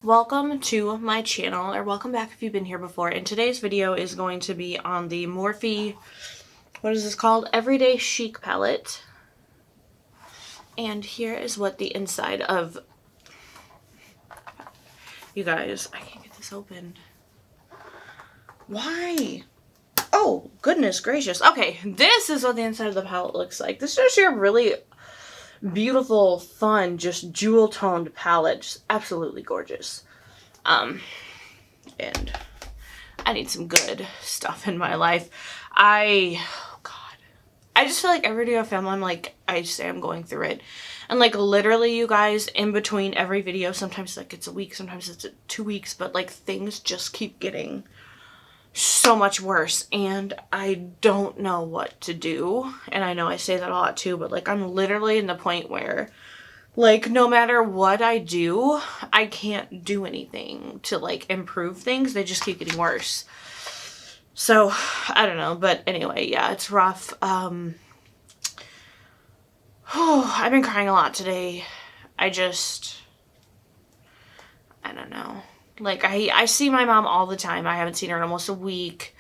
Welcome to my channel, or welcome back if you've been here before. And today's video is going to be on the Morphe, what is this called? Everyday Chic palette. And here is what the inside of, you guys, I can't get this opened. Why? Oh, goodness gracious. Okay, this is what the inside of the palette looks like. This is a really beautiful, fun, just jewel toned palette. Just absolutely gorgeous. And I need some good stuff in my life. Oh God, I just feel like every day I film, I'm like, I just say I'm going through it. And like literally, you guys, in between every video, sometimes like it's a week, sometimes it's 2 weeks, but like things just keep getting so much worse and I don't know what to do. And I know I say that a lot too, but like I'm literally in the point where like no matter what I do, I can't do anything to like improve things. They just keep getting worse. So I don't know, but anyway, yeah, it's rough. I've been crying a lot today. I don't know. Like I see my mom all the time. I haven't seen her in almost a week.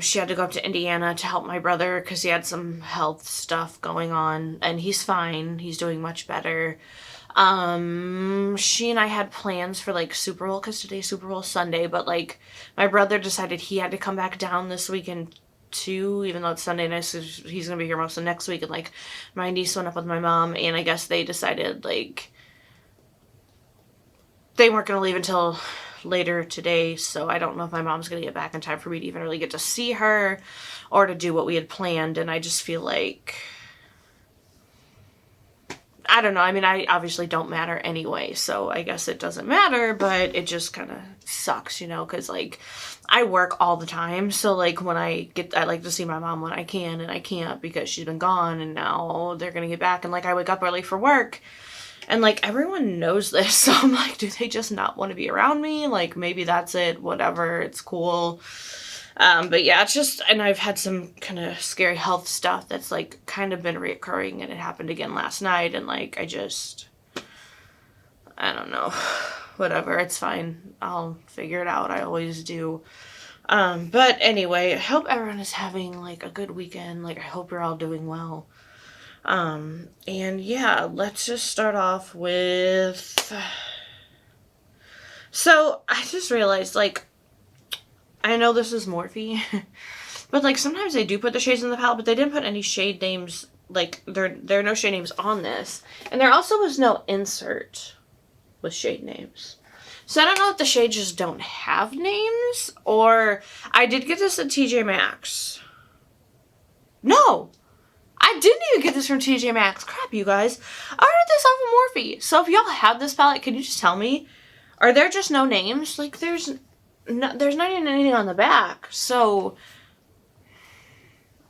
She had to go up to Indiana to help my brother because he had some health stuff going on, and he's fine. He's doing much better. She and I had plans for like Super Bowl because today's Super Bowl Sunday, but like my brother decided he had to come back down this weekend too, even though it's Sunday night, so he's gonna be here most of next week. And like my niece went up with my mom, and I guess they decided like they weren't gonna leave until later today, so I don't know if my mom's gonna get back in time for me to even really get to see her or to do what we had planned. And I just feel like, I don't know, I mean, I obviously don't matter anyway, so I guess it doesn't matter, but it just kind of sucks, you know, because like I work all the time, so like when I like to see my mom when I can, and I can't because she's been gone, and now they're gonna get back, and like I wake up early for work. And, like, everyone knows this, so I'm like, do they just not want to be around me? Like, maybe that's it, whatever, it's cool. But yeah, it's just, and I've had some kind of scary health stuff that's, like, kind of been reoccurring, and it happened again last night, and, like, I don't know, whatever, it's fine. I'll figure it out, I always do. But anyway, I hope everyone is having, like, a good weekend. Like, I hope you're all doing well. And yeah, let's just start off with, so I just realized, like, I know this is Morphe, but like sometimes they do put the shades in the palette, but they didn't put any shade names, like there are no shade names on this, and there also was no insert with shade names. So I don't know if the shades just don't have names, or I did get this at TJ Maxx. No! I didn't even get this from TJ Maxx. Crap, you guys. I ordered this off of Morphe. So if y'all have this palette, can you just tell me? Are there just no names? Like, there's not even anything on the back. So,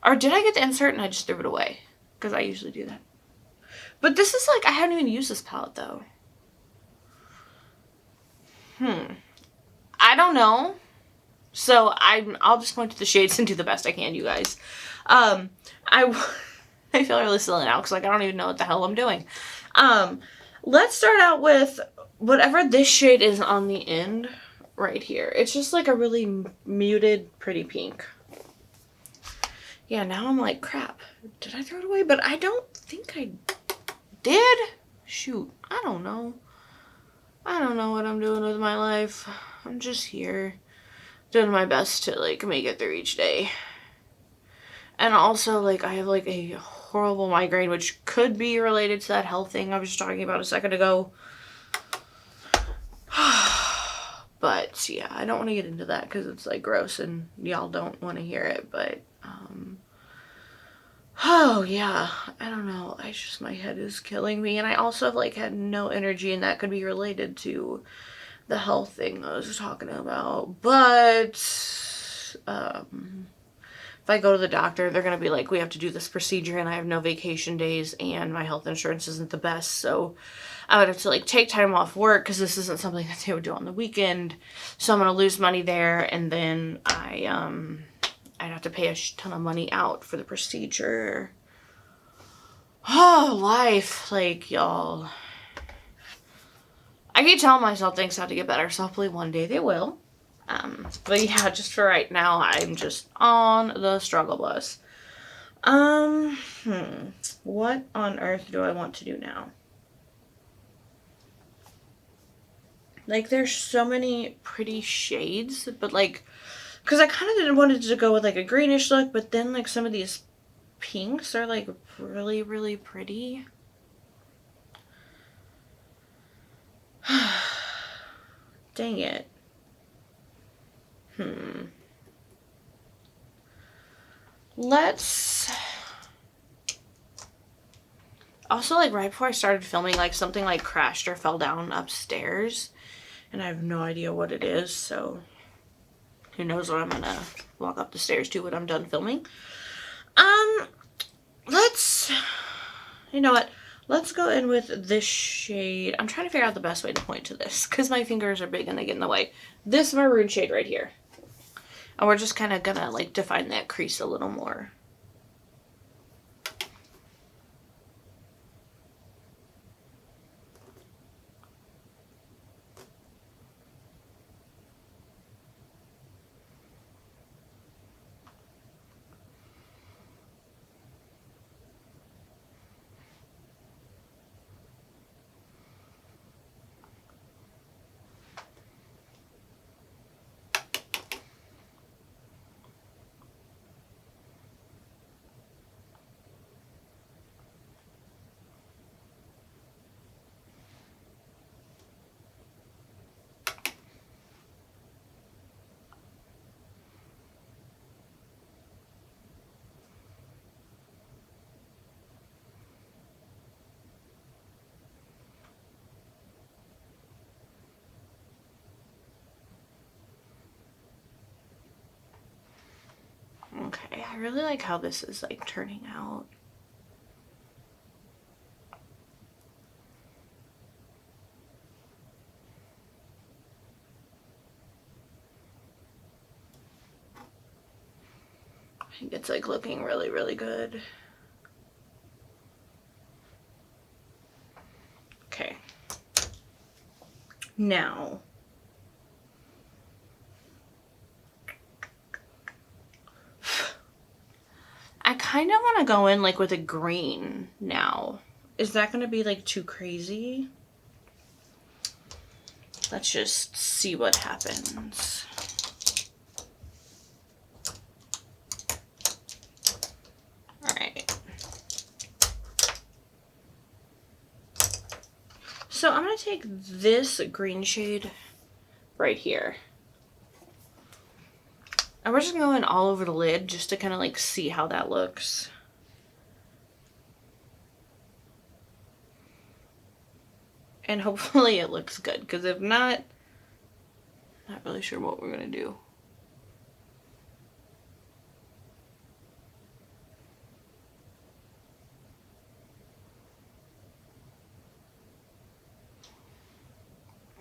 or did I get the insert and I just threw it away? Because I usually do that. But this is like, I haven't even used this palette, though. I don't know. So, I'll just point to the shades and do the best I can, you guys. I feel really silly now because like I don't even know what the hell I'm doing. Let's start out with whatever this shade is on the end right here. It's just like a really muted, pretty pink. Yeah, now I'm like, crap, did I throw it away? But I don't think I did. Shoot, I don't know. I don't know what I'm doing with my life. I'm just here doing my best to like make it through each day. And also, like, I have, like, a horrible migraine, which could be related to that health thing I was just talking about a second ago. But, yeah, I don't want to get into that because it's, like, gross and y'all don't want to hear it. But, oh, yeah, I don't know. My head is killing me. And I also have, like, had no energy, and that could be related to the health thing I was talking about. But, if I go to the doctor, they're going to be like, we have to do this procedure, and I have no vacation days, and my health insurance isn't the best, so I would have to, like, take time off work, because this isn't something that they would do on the weekend, so I'm going to lose money there, and then I'd have to pay a ton of money out for the procedure. Oh, life, like, y'all. I keep telling myself things have to get better, so hopefully one day they will. But yeah, just for right now, I'm just on the struggle bus. What on earth do I want to do now? Like, there's so many pretty shades, but like, because I kind of didn't wanted to go with like a greenish look, but then like some of these pinks are like really, really pretty. Dang it. Let's also, like, right before I started filming, like, something like crashed or fell down upstairs, and I have no idea what it is, so who knows what I'm gonna walk up the stairs to when I'm done filming. Let's, you know what, let's go in with this shade. I'm trying to figure out the best way to point to this, because my fingers are big and they get in the way. This maroon shade right here. And we're just kind of gonna, like, define that crease a little more. Okay, I really like how this is, like, turning out. I think it's, like, looking really, really good. Okay. Now, I kind of want to go in, like, with a green now. Is that going to be, like, too crazy? Let's just see what happens. Alright. So I'm going to take this green shade right here. And we're just going all over the lid just to kind of like see how that looks. And hopefully it looks good, because if not, not really sure what we're going to do.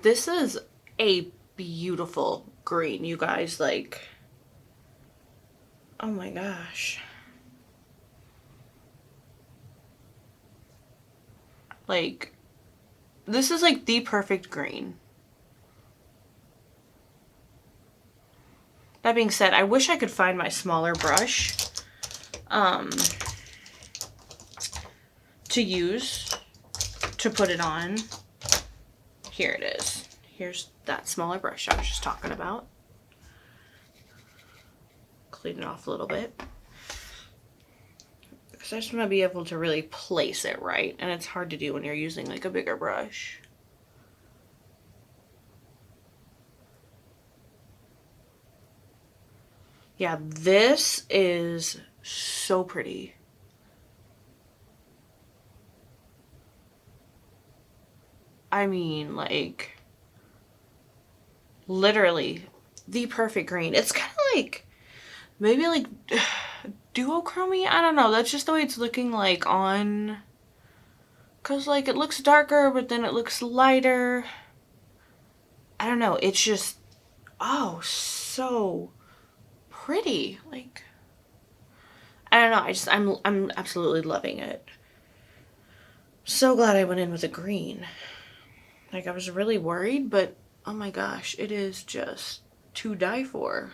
This is a beautiful green, you guys. Like, oh my gosh. Like, this is like the perfect green. That being said, I wish I could find my smaller brush to use to put it on. Here it is. Here's that smaller brush I was just talking about. Clean it off a little bit, because I just want to be able to really place it right, and it's hard to do when you're using like a bigger brush. Yeah, this is so pretty. I mean, like, literally the perfect green. It's kind of like, maybe like duochromy. I don't know. That's just the way it's looking like on, because like it looks darker, but then it looks lighter. I don't know. It's just, oh, so pretty. Like, I don't know. I'm absolutely loving it. So glad I went in with a green. Like, I was really worried, but oh my gosh, it is just to die for.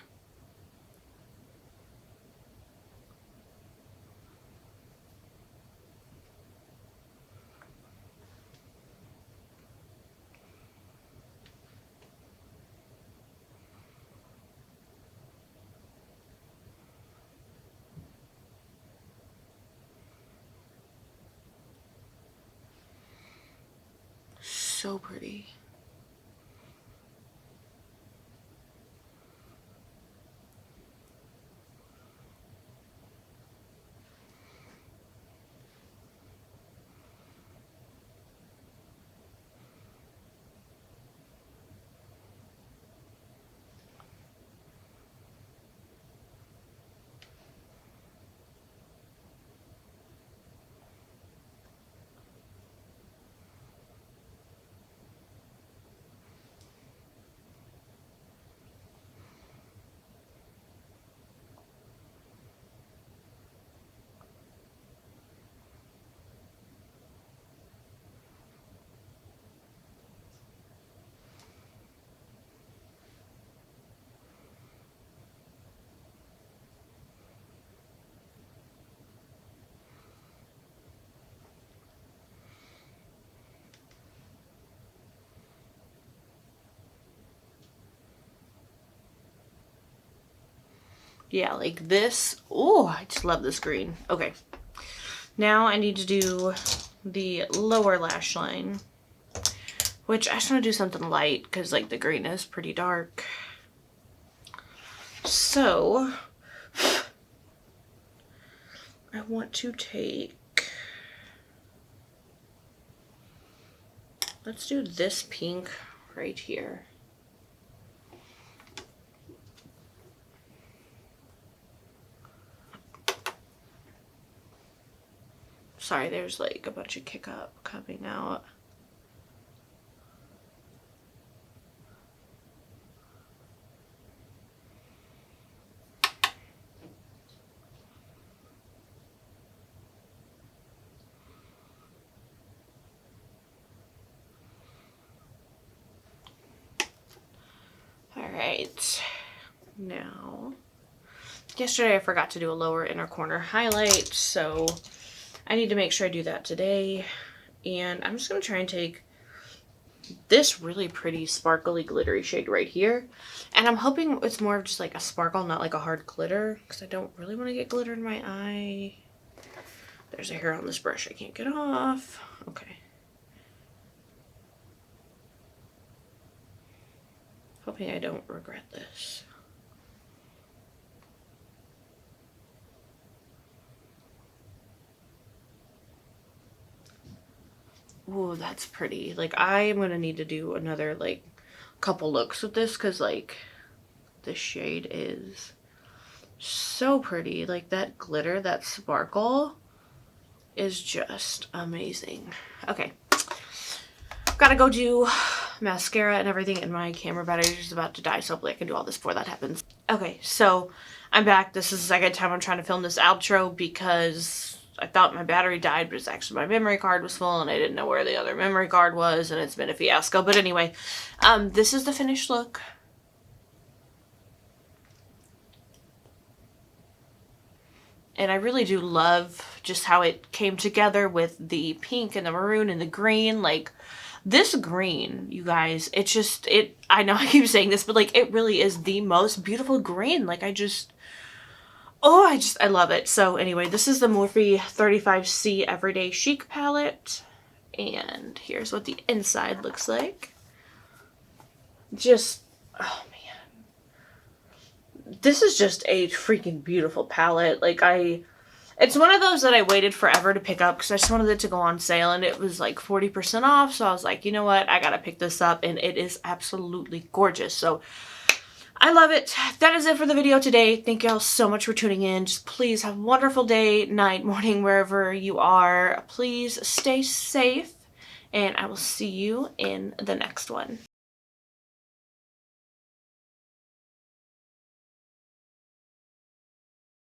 So pretty. Yeah, like this. Oh, I just love this green. Okay. Now I need to do the lower lash line, which I just want to do something light because like the green is pretty dark. So I want to take, let's do this pink right here. Sorry, there's like a bunch of kick up coming out. Alright, now, yesterday I forgot to do a lower inner corner highlight, so I need to make sure I do that today. And I'm just going to try and take this really pretty sparkly glittery shade right here. And I'm hoping it's more of just like a sparkle, not like a hard glitter, because I don't really want to get glitter in my eye. There's a hair on this brush I can't get off. Okay. Hoping I don't regret this. Ooh, that's pretty. Like, I am gonna need to do another, like, couple looks with this, because, like, this shade is so pretty. Like, that glitter, that sparkle is just amazing. Okay. Gotta go do mascara and everything, and my camera battery is about to die, so hopefully I can do all this before that happens. Okay, so I'm back. This is the second time I'm trying to film this outro because I thought my battery died, but it's actually my memory card was full and I didn't know where the other memory card was, and it's been a fiasco. But anyway, this is the finished look. And I really do love just how it came together with the pink and the maroon and the green. Like, this green, you guys, it's just, I know I keep saying this, but like, it really is the most beautiful green. Like, I love it. So anyway, this is the Morphe 35C Everyday Chic palette. And here's what the inside looks like. Just, oh man. This is just a freaking beautiful palette. Like, it's one of those that I waited forever to pick up because I just wanted it to go on sale, and it was like 40% off. So I was like, you know what? I gotta pick this up, and it is absolutely gorgeous. So I love it. That is it for the video today. Thank y'all so much for tuning in. Just please have a wonderful day, night, morning, wherever you are. Please stay safe, and I will see you in the next one.